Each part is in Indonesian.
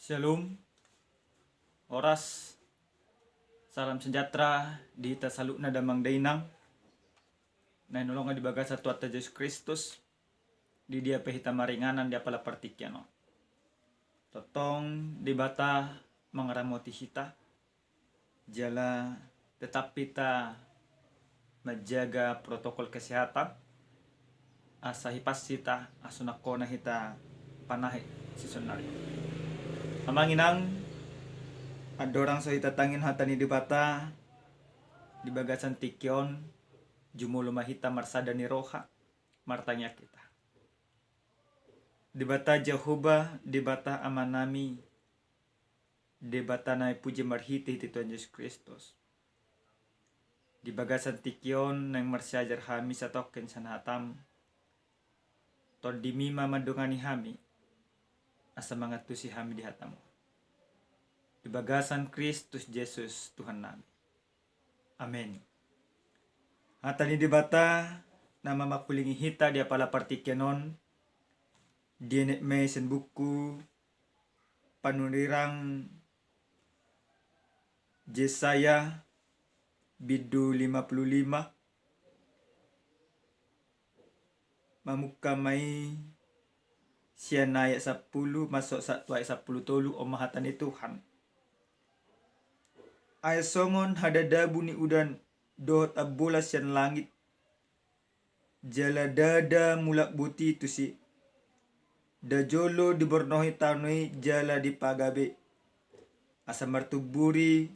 Shalom, oras, salam sejahtera di tasaluk na damang dainang. Na inolongan di baga sa tuata Yesus Kristus. Di dia pehita maringanan dia pala partikyano. Totong di bata mangaramoti hita. Jala tetap kita menjaga protokol kesehatan. Asa hipas hita, asunakona hita panahe sisonari. Amanginang adorang so itatangin hatani di bata di bagasan tikyon jumulo mahita marsada ni roha martanya kita di bata Jehovah di bata amanami di bata na puji marhiti ti Tuhan Yesus Kristus di bagasan tikyon nang marsajar hami sa token sanatam to di mima madungani hami asa mga tusi hami di hatamu di bagasan Kristus Yesus Tuhan nami. Amen. Hatani di bata nama makulingi hita dia pala partikyanon dienet mesen buku panulirang Yesaya bidu 55 mamuka mai siyan ayat 10 masuk 1 ayat 10 tolu o mahatani Tuhan. Ayat songon hadada bunyi udan dohot abola siyan langit jala dada mulak buti tusi dajolo dibornohi tanoi jala dipagabe asa martuburi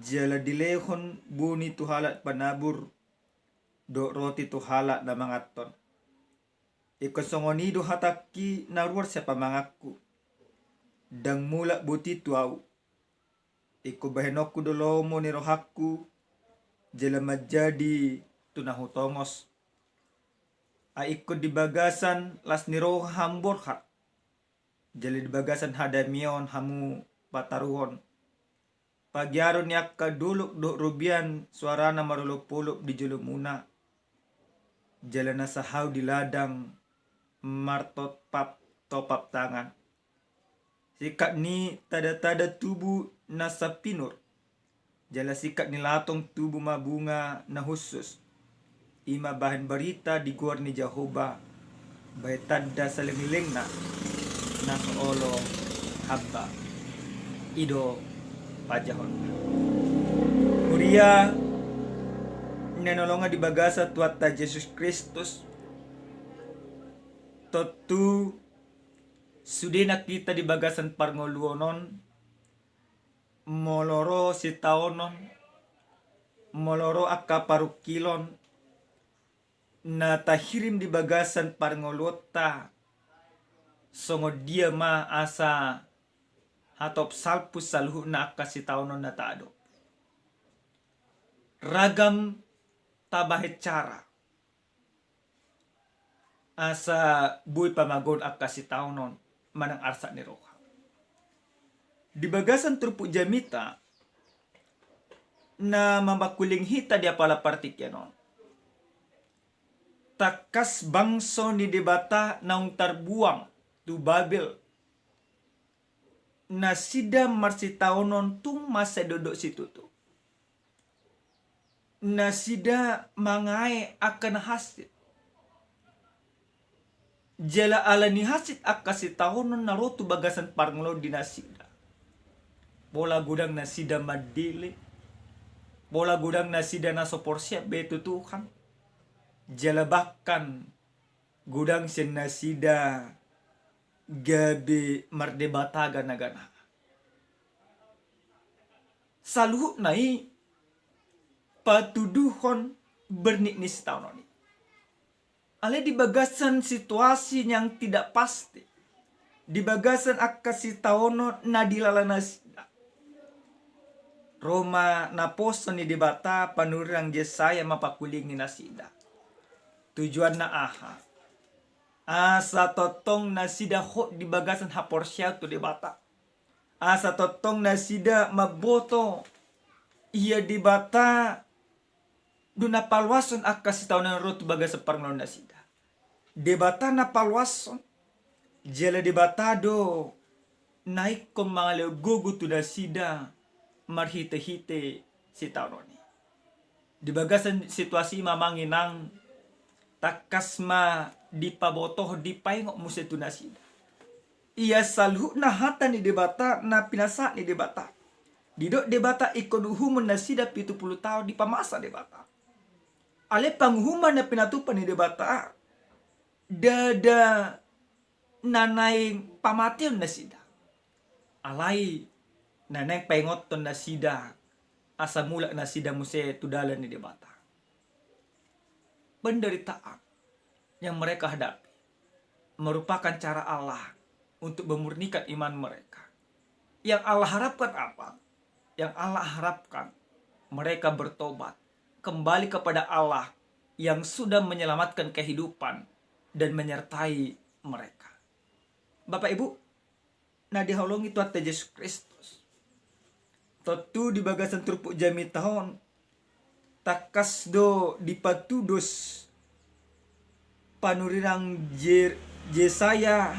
jala dilehon buni tuhalat panabur do roti tuhalat na mangaton ikosongoni do hataki naruar siapa mangaku dang mulak buti tuau iko bahenoku dolomo ni rohaku jala majadi tunahu tongos aiko di bagasan las ni roh hamborha jala di bagasan hadamion hamu pataruhon pagiaro ni akka duluk do rubian suarana maruluk-puluk di julumuna jala nasahau di ladang martot pap topap tangan sikat ni tada-tada tubuh nasa pinur jala sikat ni latong tubuh mabunga na husus ima bahan berita di guar ni Jehovah bay tadda sa limileng na olo haba ido pajahon Kuria nanolonga di bagasa tuata Yesus Kristus totu sudena kita di bagasan parngoluonon moloro si taonon moloro akka parukilon na tahirim di bagasan parngolota songo dia ma asa hatop salpus salhu na akka si taonon na taado ragam tabahet cara asa buy pamagon akka si taonon manang arsa ni roha di bagasan trupu jamita na mamakuling hita dia pala partikyanon takas bangso ni debata naung tarbuang tu Babel na sida marsitaonon tung masa dodok situ tu na sida mangae akan hasil jala ala ni hasit akasi tahonon narotu bagasan parnglo dinasida bola gudang nasida madili bola gudang nasida nasoporsia betu Tuhan jala bahkan gudang sen nasida gabe mardebata gana-gana saluh nai patuduhon berniknis tahun ini ale di bagasan situasi yang tidak pasti di bagasan akasi taono nadilala nasida Roma naposo ni debata panurang Yesaya mapakuling ni nasida tujuan na aha asa totong nasida ho di bagasan haporsya tu debata asa totong nasida maboto iya debata duna palwason akasi taonan rotu bagasan parnglo nasida debata na palwason jela debatado naik ko mga legogo tu na sida marhite-hite si taononi. Di bagasan situasi mamanginang takas ma dipabotoh dipaingok mo si na sida. Ia salhu na hata ni debata na pinasa ni debata. Didok debata ikonuhuman na sida 70 tahun di pamasa debata. Ale panghuman na pinatupan ni debata dada nanay pamation na sida. Alay nanay paingoton na sida asa mula na sida muse tudalan ni debata. Penderitaan yang mereka hadapi merupakan cara Allah untuk memurnikan iman mereka. Yang Allah harapkan apa? Yang Allah harapkan mereka bertobat, kembali kepada Allah yang sudah menyelamatkan kehidupan dan menyertai mereka. Bapak Ibu, na diholongi Tuhan Yesus Kristus. Totu di bagasan turpuk jami tahun, takas do dipatudos panurirang Jesaya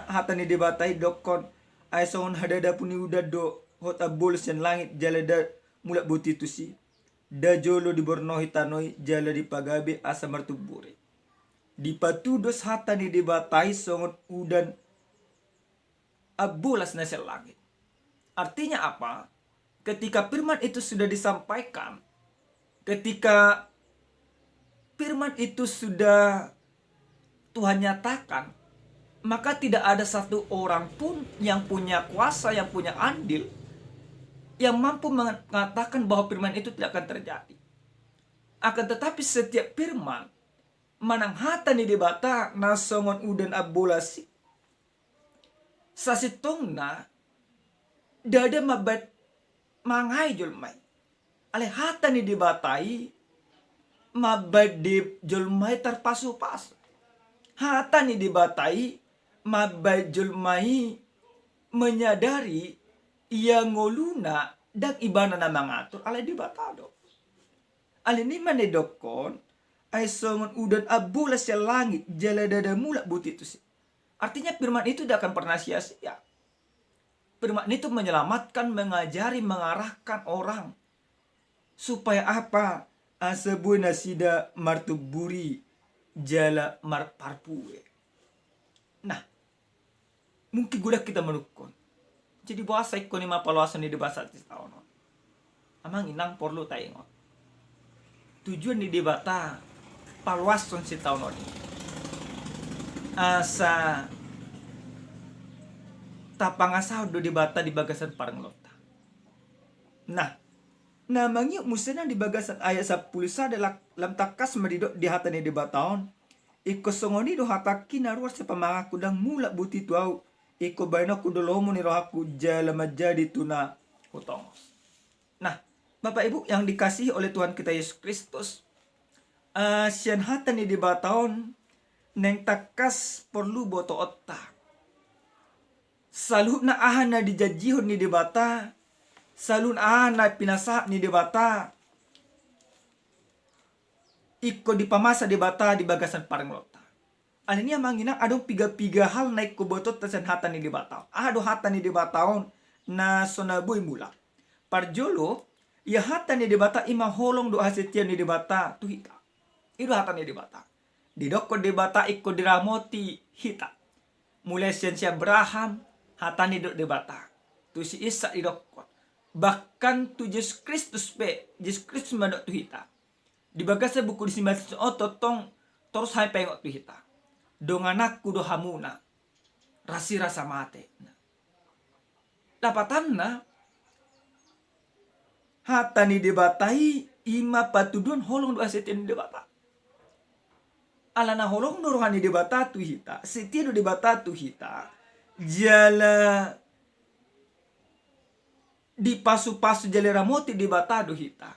hatani debatai dokon ay songon hadada puni udah do hota bols yang langit jalada mulak buti tusi da jolo di bornohi tanoi jala di pagabe asa martubure di patudos hatani debatai songon udan abulas nasel langit. Artinya apa? Ketika firman itu sudah disampaikan, ketika firman itu sudah Tuhan nyatakan, maka tidak ada satu orang pun yang punya kuasa, yang punya andil, yang mampu mengatakan bahwa firman itu tidak akan terjadi. Akan tetapi setiap firman manang hata ni debata nasongon udan abolasi sasitongna dada mabat mangai julmai ale hata ni debatai mabat di julmai terpasu-pasu. Hata ni dibatai mabat julmai menyadari ia ngoluna dan ibana na mangatur ala dibatado. Ale ni manedokon ay songon udan abulas ya langit jala dada mulak buti itu sih. Artinya firman itu tidak akan pernah sia-sia. Firman itu menyelamatkan, mengajari, mengarahkan orang supaya apa? Asabu nasida martuburi jala marparpue. Nah, mungkin gudak kita menukon. Jadi bahasa ikon ima paluasan di bahasa tahun. Amang inang perlu taingon. Tujuan di debata paluasan si tahun ini. Asa tapangasa do debata di bagasan parang lota. Nah, namanya musena di bagasan ayat 10 adalah lam takas medidok di hatani debataon. Iko songoni do hataki naruar sepamanga kudang mula buti tuau. Iko baino kudolomo ni rohaku jala majadi tuna hutongos. Nah, Bapak Ibu yang dikasihi oleh Tuhan kita Yesus Kristus, sian hatani debataon neng takas perlu boto otak. Salut na ahana dijajihon ni debata, salun ahana pinasa ni debata, iko di pamasa debata di bagasan parang lota. Aliniya manginang adong piga-piga hal naik ko botot tasan hata ni debata. Ado hata ni debataon na sonaboy mula. Parjolo, ya hata ni debata ima holong do hasetian ni debata tu hita. Itu hata ni debata. Didoko debata iko diramoti hita. Mulai siya Abraham hata ni debata. Tu si Isa didoko. Bahkan tu Yesus Kristus pe, Yesus Kristus mandok tu hita. Di bagasa buku disimpan totong terus hai pengok tu hita. Dong anakku do hamuna. Rasi rasa mate. Lapatanna hata ni debatai ima patudun holong do asetin debata. Alana holong do rohani debata tu hita. Setiap do debata tu hita. Jala di pasu-pasu jale ramoti debata do hita.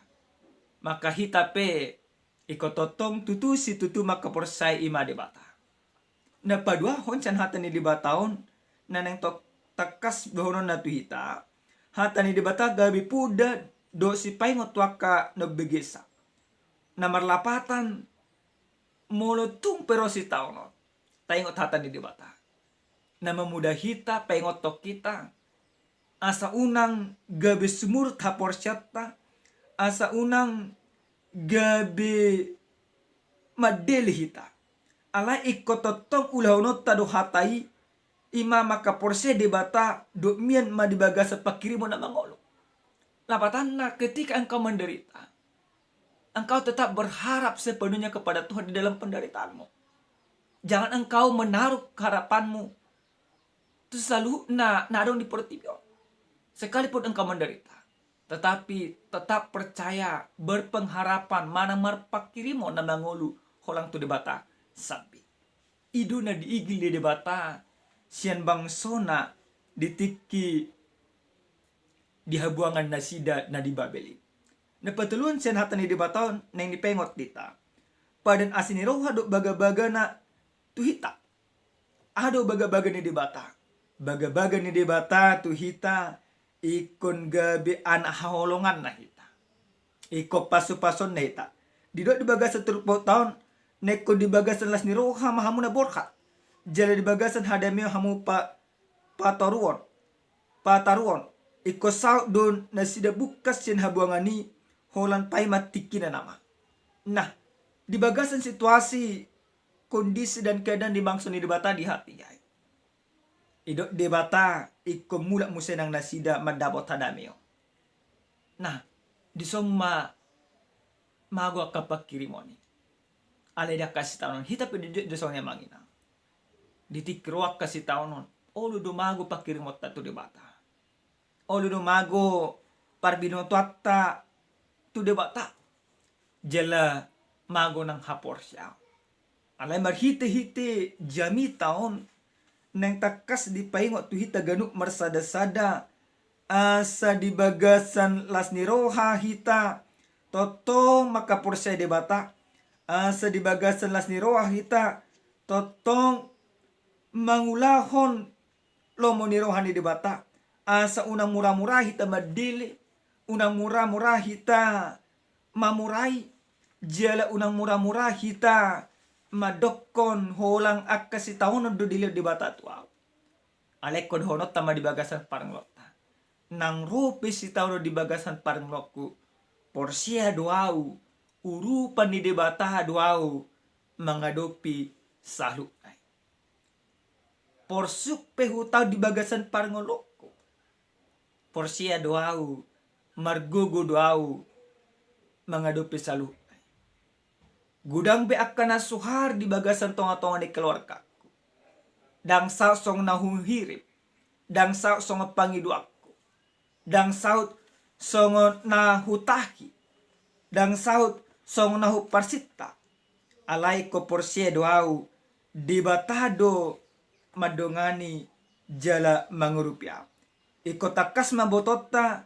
Maka hita pe ikototong tutu si tutu maka persai ima debata. Na padua honcan hata ni debataon na neng tok takas behonon na tu hita. Hata ni debata gabi puda do si paingot waka no begesa. Na marlapatan molotung pero si taono. Taingot hata ni debata. na memudah hita pengotok kita. Asa unang gabe sumur tapor syatta. Asa unang gabe madeli hita. Ala ikototong ulahonot tado hatai ima maka porse debata do mian madibaga sepakirimo na mangolo. Lapatan na ketika engkau menderita, engkau tetap berharap sepenuhnya kepada Tuhan di dalam penderitaanmu. Jangan engkau menaruh harapanmu itu selalu nadong di portibio. Sekalipun engkau menderita, tetapi tetap percaya, berpengharapan mana marpakirimo na mangolu holang tu debata sabi. Idu na diigil di debata sian bangsona ditiki di habuangan nasida na di Babeli. Napatulun sian hatan di debataon nang dipengot dita. Padan asin roha do baga-baga na tuhita. Ado baga-baga ni debata. Baga-baga ni debata tuhita ikon gabi anak haholongan na hita. Iko pasu-pason na hita. Didot di baga seturupot tahun neko di bagasan las ni roha mahamu na borkat. Jala di bagasan hadamio hamu pataruon. Iko saut don na sida bukas sin habuangani holan pai matiki na nama. Nah, di bagasan situasi kondisi dan keadaan di bangsa ni debata di hati ya. Idok debata iko mulak musenang nasida madabot hadamio. Nah, di somma magwa kapakirimoni. Aleda kasih tahunan hita pedidit desongnya mangina. Ditikruak kasih tahunan. Olu do mago pakirimot tu debata. Olu do mago parbino tuatta tu debata. Jela mago nang hapor siya. Alay marhite-hite jami tahun nang takas di paingot tu hita ganuk marsada-sada asa di bagasan las niroha hita totong maka porse debata. Asa di bagasan las niroha hita totong mangulahon lomo niroha ni debata. Asa unang murah-murah hita madili, unang murah-murah hita mamurai, jala unang murah-murah hita madokon holang akasi tahun do dili debata tuaw. Alekon honot tama di bagasan parang lotta. Nang rupi si tahun di bagasan parang lokku porsia doau. Urupan ni debata doau mengadopi saluk. Porsuk pehutau di bagasan parngoloko. Porsia doau margogo doau mengadopi saluk. Gudang be akan suhar di bagasan tonga-tonga di keluargaku. Dang saut song nahuhirip. Dang saut song pangiduakku. Dang saut song nahutahi. Dang saut song nahu parsita. Alai ko porsie doau dibatado madongani jala mangurupia. Iko takas mabotota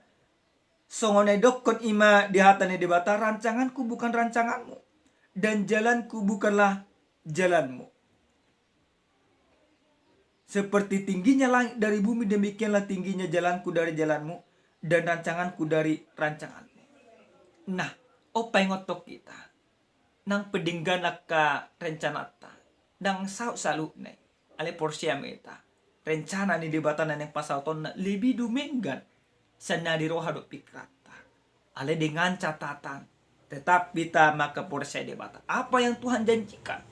songone dokon ima dihatani debata rancanganku bukan rancanganmu. Dan jalanku bukanlah jalanmu. Seperti tingginya langit dari bumi, demikianlah tingginya jalanku dari jalanmu dan rancanganku dari rancanganmu. Nah, opa ngotok kita nang pedinggan ka rencanata nang salu ne ale porsia meta rencana ni debatan yang pasal ton lebih dumenggan sana di roha do pikrata ale dengan catatan tetap kita maka porsia debata apa yang Tuhan janjikan,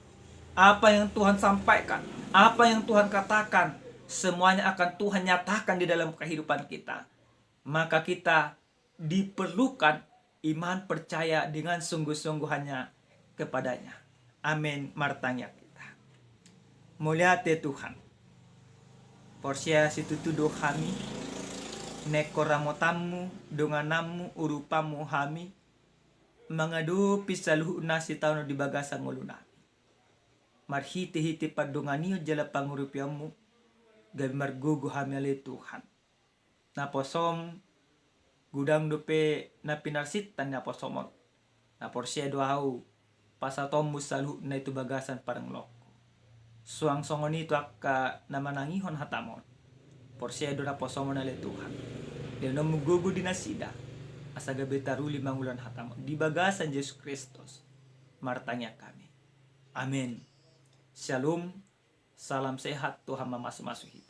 apa yang Tuhan sampaikan, apa yang Tuhan katakan, semuanya akan Tuhan nyatakan di dalam kehidupan kita. Maka kita diperlukan iman percaya dengan sungguh-sungguhannya kepadanya. Amin. Martanya kita. Mulia te Tuhan. Porsia situtudo kami. Nekoramotamu donganamu urupamu kami. Mangadu pisaluh nasi tahun di bagasan ngulunami. Marhiti-hiti padonganio jala pangurupiamu. Gabi margugu kami ale Tuhan. Naposom gudang dope na pinarsitan na posomot. Na porsia doau pasatom musalu na itu bagasan parang loko. Suang songon itu akka na manangihon hatamon. Porsia do na posomon ale Tuhan. Dia namugugu dinasida. Asa gabi taruli mangulan hatamon. Di bagasan Yesus Kristus. Martanya kami. Amin. Shalom. Salam sehat, Tuhan memasuki.